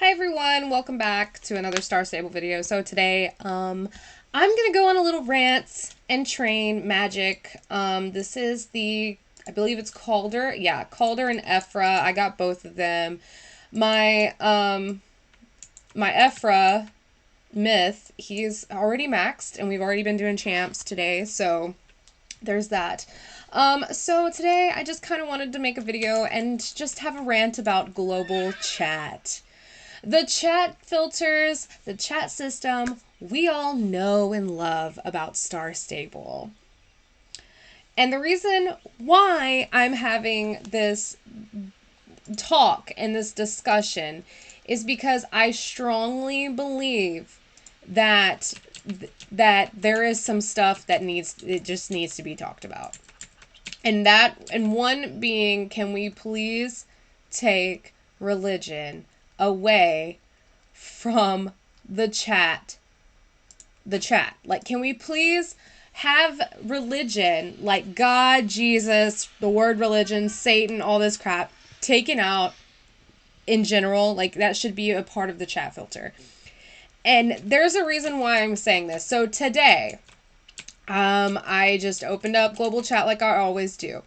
Hi everyone, welcome back to another Star Stable video. So today, I'm gonna go on a little rant and train magic. This is I believe it's Calder. Yeah, Calder and Ephra. I got both of them. My Ephra myth, he's already maxed, and we've already been doing champs today, so there's that. So today I just kind of wanted to make a video and just have a rant about global chat. The chat filters, the chat system, we all know and love about Star Stable. And the reason why I'm having this talk and this discussion is because I strongly believe that there is some stuff that just needs to be talked about. And one being, can we please take religion away from the chat? Like, can we please have religion, like God, Jesus, the word religion, Satan, all this crap, taken out in general? Like, that should be a part of the chat filter. And there's a reason why I'm saying this. So today, I just opened up Global Chat like I always do.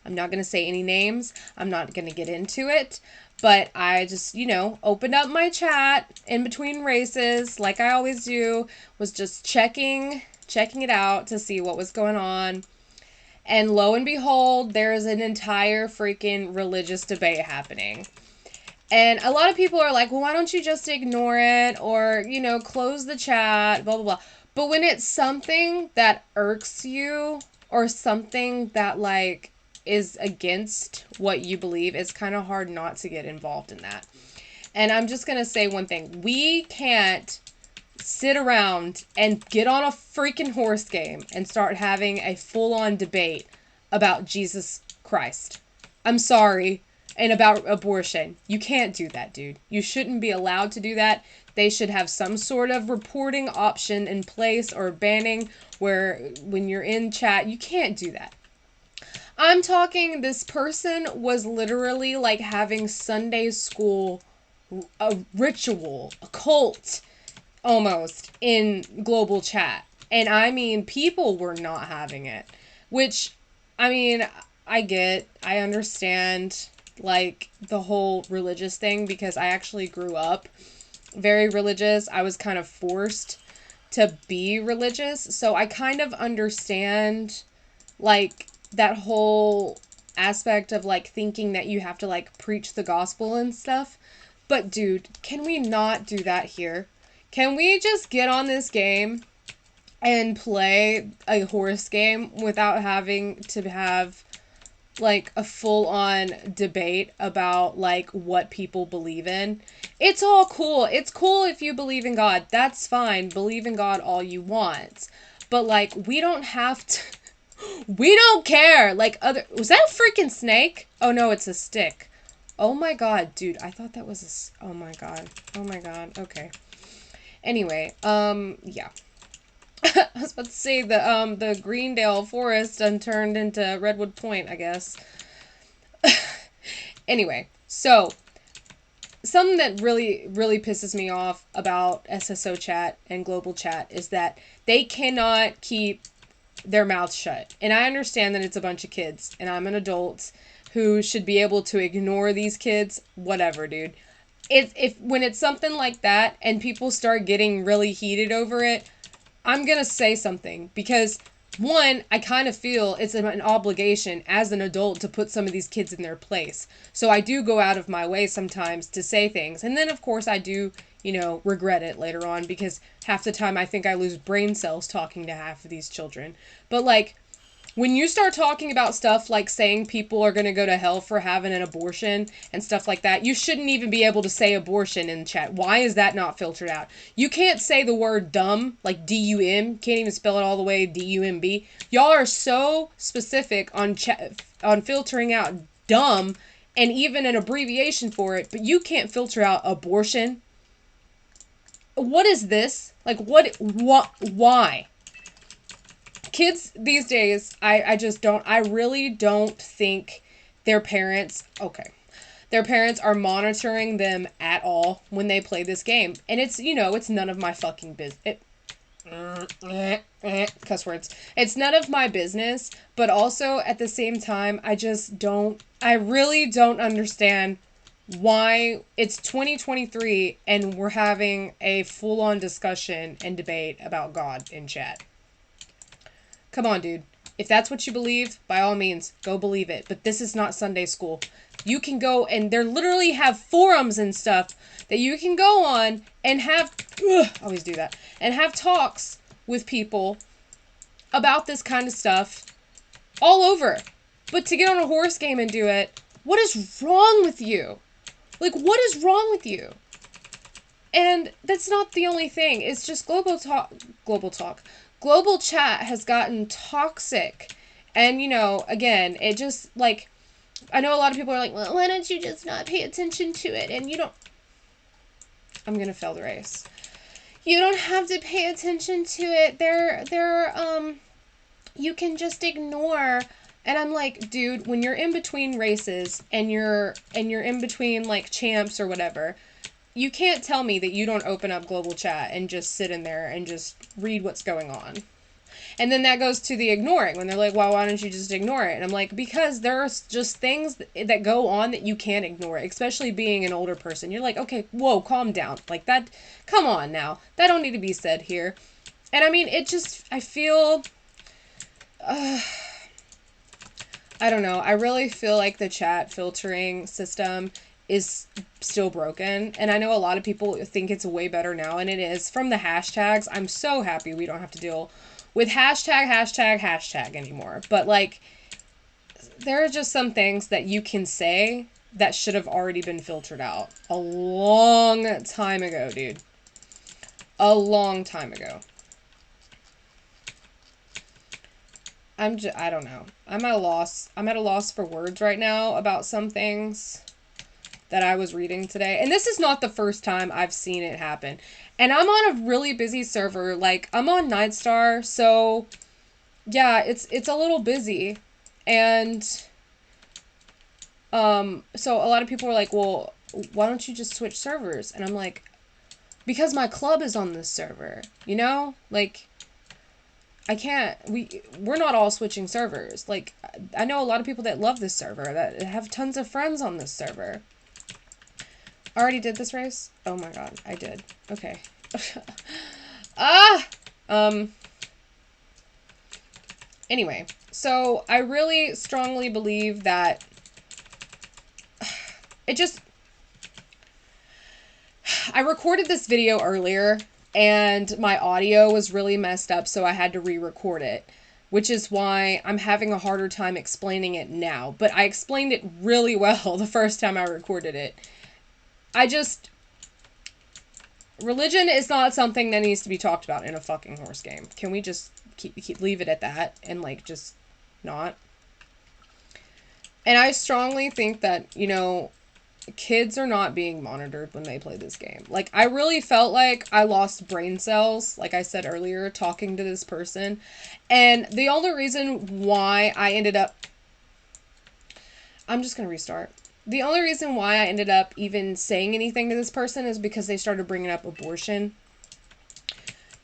I'm not going to say any names. I'm not going to get into it. But I just, opened up my chat in between races like I always do. Was just checking it out to see what was going on. And lo and behold, there's an entire freaking religious debate happening. And a lot of people are like, well, why don't you just ignore it? Or, close the chat, blah, blah, blah. But when it's something that irks you or something that, like, is against what you believe, it's kind of hard not to get involved in that. And I'm just going to say one thing. We can't sit around and get on a freaking horse game and start having a full-on debate about Jesus Christ. I'm sorry. And about abortion. You can't do that, dude. You shouldn't be allowed to do that. They should have some sort of reporting option in place or banning where when you're in chat, you can't do that. I'm talking, this person was literally like having Sunday school, a ritual, a cult, almost, in global chat. And I mean, people were not having it. Which, I mean, I understand, like, the whole religious thing, because I actually grew up very religious. I was kind of forced to be religious, so I kind of understand, like, that whole aspect of, like, thinking that you have to, like, preach the gospel and stuff. But dude, can we not do that here? Can we just get on this game and play a horse game without having to have, like, a full-on debate about, like, what people believe in? It's all cool. It's cool if you believe in God. That's fine. Believe in God all you want. But, like, we don't have to... We don't care. Like, was that a freaking snake? Oh, no, it's a stick. Oh, my God, dude. I thought that was oh, my God. Oh, my God. Okay. Anyway, yeah. I was about to say the Greendale Forest turned into Redwood Point, I guess. Anyway, so something that really, really pisses me off about SSO chat and global chat is that they cannot keep their mouths shut. And I understand that it's a bunch of kids, and I'm an adult who should be able to ignore these kids. Whatever, dude. When it's something like that and people start getting really heated over it, I'm gonna say something, because one, I kind of feel it's an obligation as an adult to put some of these kids in their place. So I do go out of my way sometimes to say things. And then, of course, I do, regret it later on, because half the time I think I lose brain cells talking to half of these children. But, like, when you start talking about stuff like saying people are going to go to hell for having an abortion and stuff like that, you shouldn't even be able to say abortion in chat. Why is that not filtered out? You can't say the word dumb, like D-U-M. Can't even spell it all the way, D-U-M-B. Y'all are so specific on filtering out dumb and even an abbreviation for it, but you can't filter out abortion. What is this? Like, why? Kids these days, I really don't think their parents, okay, Their parents are monitoring them at all when they play this game. And it's, it's none of my fucking business. Cuss words. It's none of my business, but also at the same time, I really don't understand why it's 2023 and we're having a full-on discussion and debate about God in chat. Come on, dude. If that's what you believe, by all means, go believe it. But this is not Sunday school. You can go, and they literally have forums and stuff that you can go on and have, always do that, and have talks with people about this kind of stuff all over. But to get on a horse game and do it, what is wrong with you? Like, what is wrong with you? And that's not the only thing. It's just global talk. Global chat has gotten toxic. And, again, it just, like, I know a lot of people are like, well, why don't you just not pay attention to it? And I'm going to fail the race. You don't have to pay attention to it. You can just ignore. And I'm like, dude, when you're in between races and you're in between, like, champs or whatever, you can't tell me that you don't open up global chat and just sit in there and just read what's going on. And then that goes to the ignoring when they're like, well, why don't you just ignore it? And I'm like, because there's just things that go on that you can't ignore, especially being an older person. You're like, okay, whoa, calm down. Like that, come on now. That don't need to be said here. And I mean, I feel, I don't know. I really feel like the chat filtering system is still broken. And I know a lot of people think it's way better now, and it is. From the hashtags, I'm so happy we don't have to deal with hashtag anymore. But, like, there are just some things that you can say that should have already been filtered out a long time ago, dude. A long time ago. I don't know. I'm at a loss for words right now about some things that I was reading today. And this is not the first time I've seen it happen. And I'm on a really busy server. Like, I'm on Nightstar, so yeah, it's a little busy. And so a lot of people are like, well, why don't you just switch servers? And I'm like, because my club is on this server, Like, I can't, we're not all switching servers. Like, I know a lot of people that love this server, that have tons of friends on this server. I already did this race? Oh my god, I did. Okay. Anyway, so I really strongly believe that I recorded this video earlier, and my audio was really messed up, so I had to re-record it, which is why I'm having a harder time explaining it now. But I explained it really well the first time I recorded it. Religion is not something that needs to be talked about in a fucking horse game. Can we just leave it at that and, like, just not? And I strongly think that, kids are not being monitored when they play this game. Like, I really felt like I lost brain cells, like I said earlier, talking to this person. And the only reason why I'm just going to restart. The only reason why I ended up even saying anything to this person is because they started bringing up abortion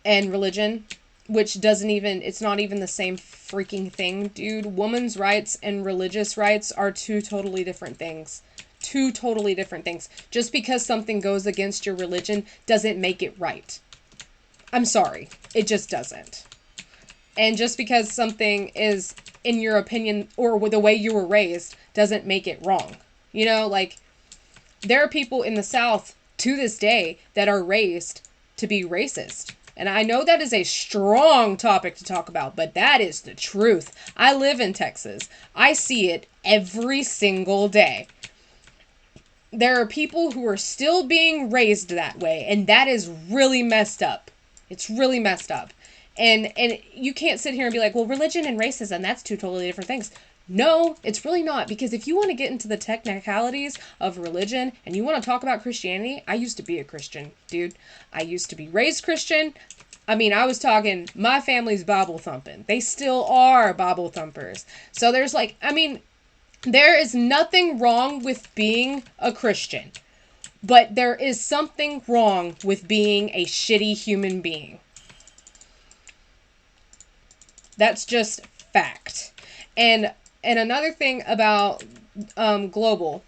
and religion, which it's not even the same freaking thing, dude. Women's rights and religious rights are two totally different things. Two totally different things. Just because something goes against your religion doesn't make it right. I'm sorry. It just doesn't. And just because something is, in your opinion, or the way you were raised, doesn't make it wrong. Like, there are people in the South to this day that are raised to be racist. And I know that is a strong topic to talk about, but that is the truth. I live in Texas. I see it every single day. There are people who are still being raised that way, and that is really messed up. It's really messed up. And you can't sit here and be like, well, religion and racism, that's two totally different things. No, it's really not, because if you want to get into the technicalities of religion and you want to talk about Christianity, I used to be a Christian, dude. I used to be raised Christian. I mean, I was talking, my family's Bible thumping. They still are Bible thumpers. So there's like, I mean, There is nothing wrong with being a Christian, but there is something wrong with being a shitty human being. That's just fact. And another thing about Global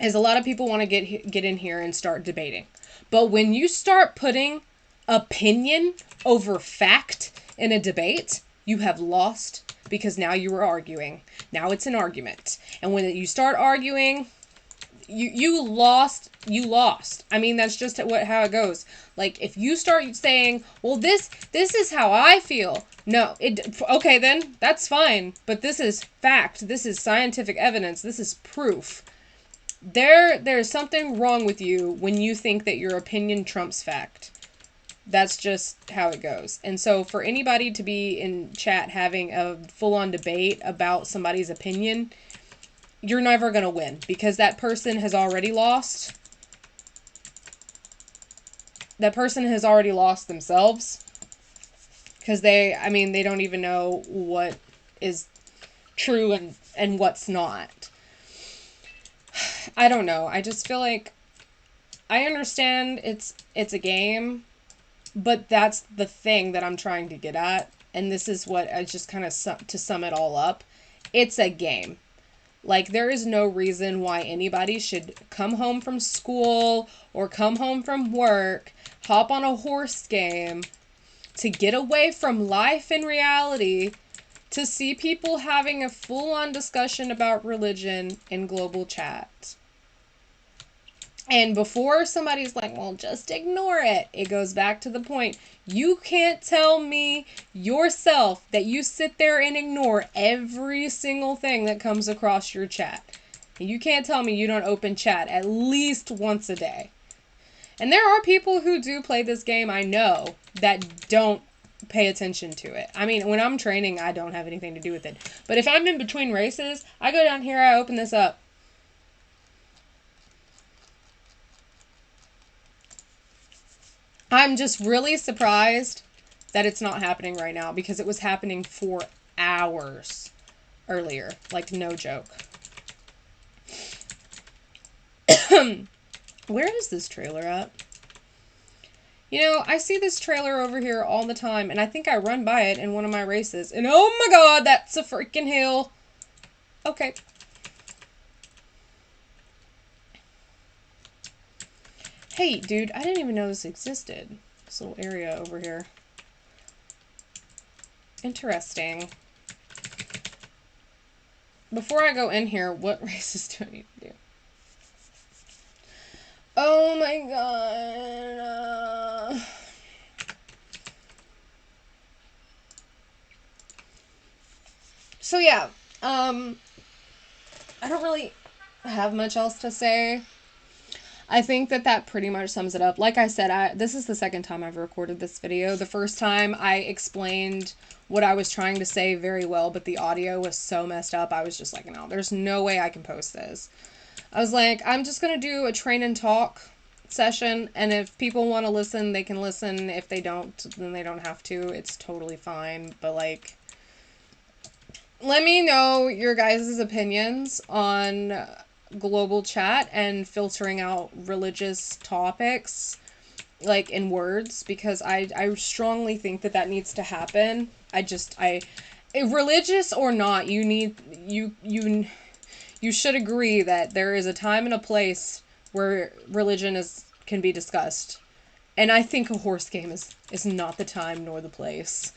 is a lot of people want to get in here and start debating. But when you start putting opinion over fact in a debate, you have lost, because now you are arguing. Now it's an argument. And when you start arguing, you lost. I mean, that's just how it goes. Like, if you start saying, well, this is how I feel. No, okay, then that's fine. But this is fact. This is scientific evidence. This is proof. There's something wrong with you when you think that your opinion trumps fact. That's just how it goes. And so for anybody to be in chat having a full-on debate about somebody's opinion, you're never going to win, because that person has already lost. That person has already lost themselves, because they don't even know what is true and what's not. I don't know. I just feel like I understand it's a game, but that's the thing that I'm trying to get at. And this is what I just kind of to sum it all up. It's a game. Like, there is no reason why anybody should come home from school or come home from work, hop on a horse game to get away from life and reality, to see people having a full-on discussion about religion in Global Chat. And before somebody's like, well, just ignore it, it goes back to the point. You can't tell me yourself that you sit there and ignore every single thing that comes across your chat. You can't tell me you don't open chat at least once a day. And there are people who do play this game, I know, that don't pay attention to it. I mean, when I'm training, I don't have anything to do with it. But if I'm in between races, I go down here, I open this up. I'm just really surprised that it's not happening right now, because it was happening for hours earlier. Like, no joke. Where is this trailer at? You know, I see this trailer over here all the time, and I think I run by it in one of my races. And oh my god, that's a freaking hill. Okay. Hey, dude, I didn't even know this existed. This little area over here. Interesting. Before I go in here, what races do I need to do? Oh my god. So yeah, I don't really have much else to say. I think that pretty much sums it up. Like I said, this is the second time I've recorded this video. The first time I explained what I was trying to say very well, but the audio was so messed up. I was just like, no, there's no way I can post this. I was like, I'm just going to do a train and talk session, and if people want to listen, they can listen. If they don't, then they don't have to. It's totally fine. But, like, let me know your guys' opinions on Global Chat and filtering out religious topics, like, in words, because I strongly think that needs to happen. Religious or not, you should agree that there is a time and a place where religion can be discussed. And I think a horse game is not the time nor the place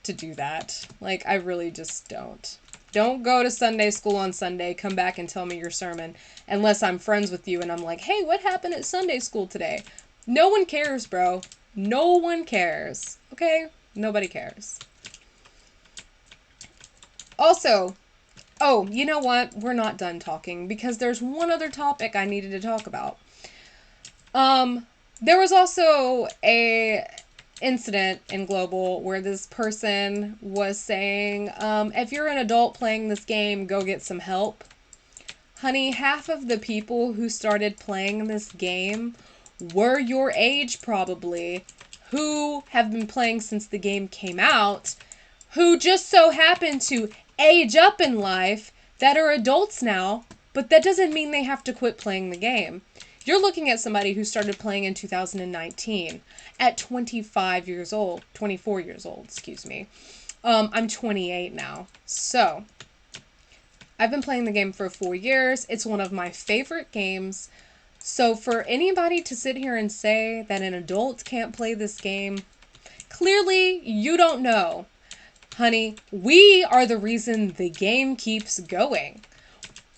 to do that. Like, I really just don't. Don't go to Sunday school on Sunday, come back and tell me your sermon, unless I'm friends with you and I'm like, hey, what happened at Sunday school today? No one cares, bro. No one cares. Okay? Nobody cares. Also, oh, you know what? We're not done talking, because there's one other topic I needed to talk about. There was also a incident in Global where this person was saying, if you're an adult playing this game, go get some help. Honey, half of the people who started playing this game were your age, probably, who have been playing since the game came out, who just so happened to age up in life, that are adults now, but that doesn't mean they have to quit playing the game. You're looking at somebody who started playing in 2019 at 25 years old, 24 years old, excuse me. I'm 28 now. So, I've been playing the game for 4 years. It's one of my favorite games. So for anybody to sit here and say that an adult can't play this game, clearly you don't know. Honey, we are the reason the game keeps going.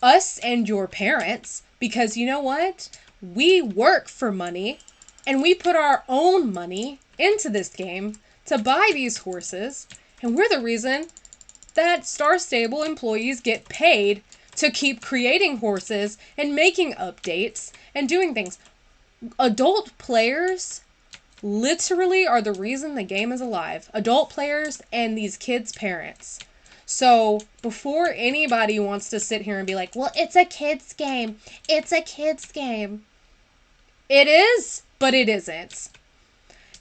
Us and your parents, because you know what? We work for money, and we put our own money into this game to buy these horses, and we're the reason that Star Stable employees get paid to keep creating horses and making updates and doing things. Adult players literally are the reason the game is alive. Adult players and these kids' parents. So before anybody wants to sit here and be like, well, it's a kid's game. It's a kid's game. It is, but it isn't.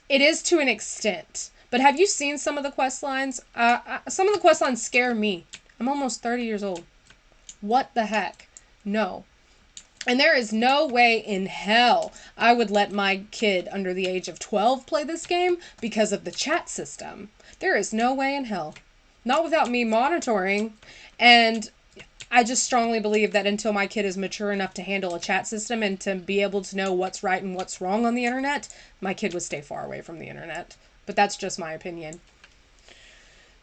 It is to an extent. But have you seen some of the quest lines? Some of the quest lines scare me. I'm almost 30 years old. What the heck? No. And there is no way in hell I would let my kid under the age of 12 play this game because of the chat system. There is no way in hell. Not without me monitoring. And I just strongly believe that until my kid is mature enough to handle a chat system and to be able to know what's right and what's wrong on the internet, my kid would stay far away from the internet. But that's just my opinion.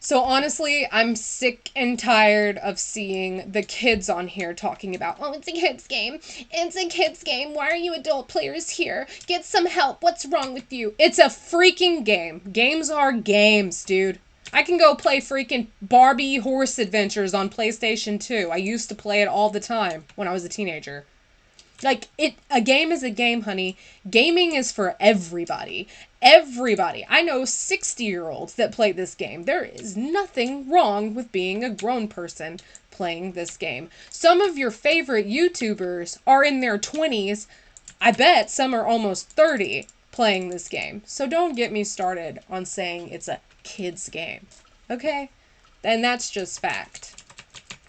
So honestly, I'm sick and tired of seeing the kids on here talking about, oh, it's a kid's game. It's a kid's game. Why are you adult players here? Get some help. What's wrong with you? It's a freaking game. Games are games, dude. I can go play freaking Barbie Horse Adventures on PlayStation 2. I used to play it all the time when I was a teenager. Like, a game is a game, honey. Gaming is for everybody. Everybody. I know 60-year-olds that play this game. There is nothing wrong with being a grown person playing this game. Some of your favorite YouTubers are in their 20s. I bet some are almost 30 playing this game. So don't get me started on saying it's a kid's game. Okay? And that's just fact.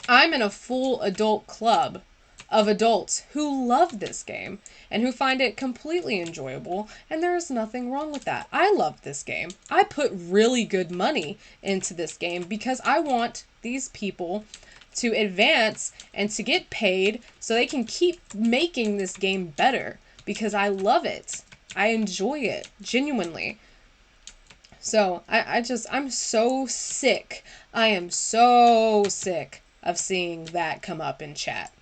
I'm in a full adult club of adults who love this game and who find it completely enjoyable, and there is nothing wrong with that. I love this game. I put really good money into this game because I want these people to advance and to get paid so they can keep making this game better because I love it. I enjoy it, genuinely. So, I'm so sick. I am so sick of seeing that come up in chat.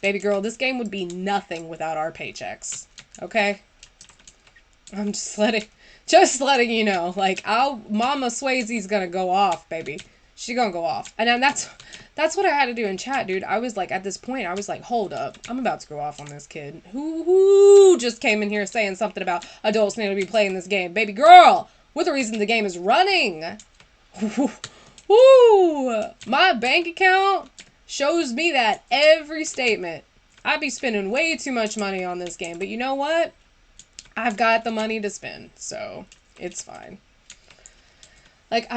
Baby girl, this game would be nothing without our paychecks. Okay? I'm just letting you know. Like, Mama Swayze's gonna go off, baby. She's gonna go off. And then that's what I had to do in chat, dude. I was like, at this point, I was like, hold up. I'm about to go off on this kid. Who just came in here saying something about adults need to be playing this game? Baby girl, we're the reason the game is running. Woo! My bank account shows me that every statement. I'd be spending way too much money on this game, but you know what? I've got the money to spend, so it's fine. Like,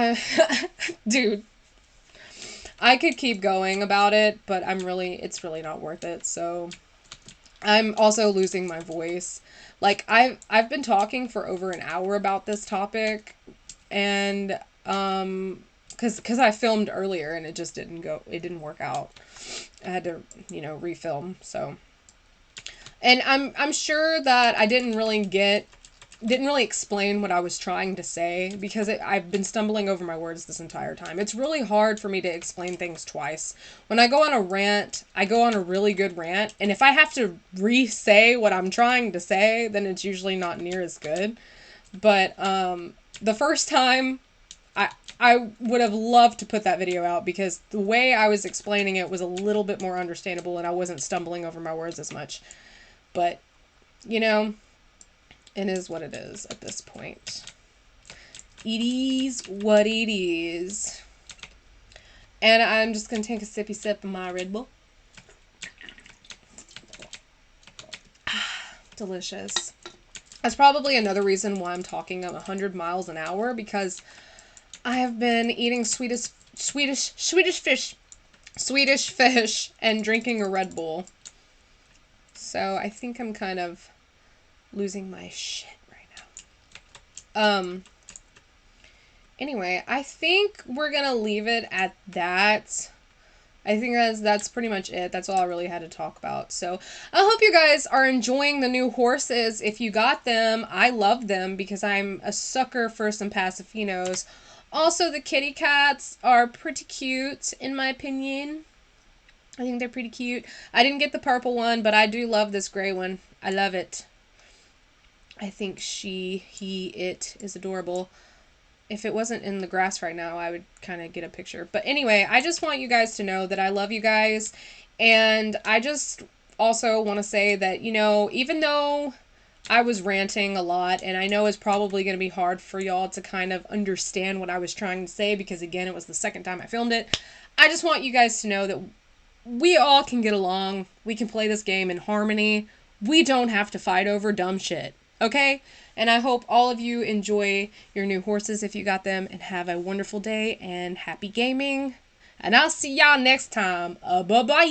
dude, I could keep going about it, but it's really not worth it, so I'm also losing my voice. Like, I've been talking for over an hour about this topic, and, because I filmed earlier and it just didn't work out. I had to, refilm, so. And I'm sure that I didn't really explain what I was trying to say because I've been stumbling over my words this entire time. It's really hard for me to explain things twice. When I go on a rant, I go on a really good rant, and if I have to re-say what I'm trying to say, then it's usually not near as good. But, the first time, I would have loved to put that video out because the way I was explaining it was a little bit more understandable and I wasn't stumbling over my words as much. But, it is what it is at this point. It is what it is. And I'm just going to take a sippy sip of my Red Bull. Delicious. That's probably another reason why I'm talking at 100 miles an hour because I have been eating Swedish fish Swedish fish and drinking a Red Bull. So I think I'm kind of losing my shit right now. Anyway, I think we're gonna leave it at that. I think that's pretty much it. That's all I really had to talk about. So I hope you guys are enjoying the new horses. If you got them, I love them because I'm a sucker for some Pasafinos. Also, the kitty cats are pretty cute, in my opinion. I think they're pretty cute. I didn't get the purple one, but I do love this gray one. I love it. I think it is adorable. If it wasn't in the grass right now, I would kind of get a picture. But anyway, I just want you guys to know that I love you guys. And I just also want to say that, you know, even though I was ranting a lot, and I know it's probably going to be hard for y'all to kind of understand what I was trying to say, because again, it was the second time I filmed it. I just want you guys to know that we all can get along. We can play this game in harmony. We don't have to fight over dumb shit. Okay? And I hope all of you enjoy your new horses if you got them, and have a wonderful day and happy gaming. And I'll see y'all next time. Bye-bye.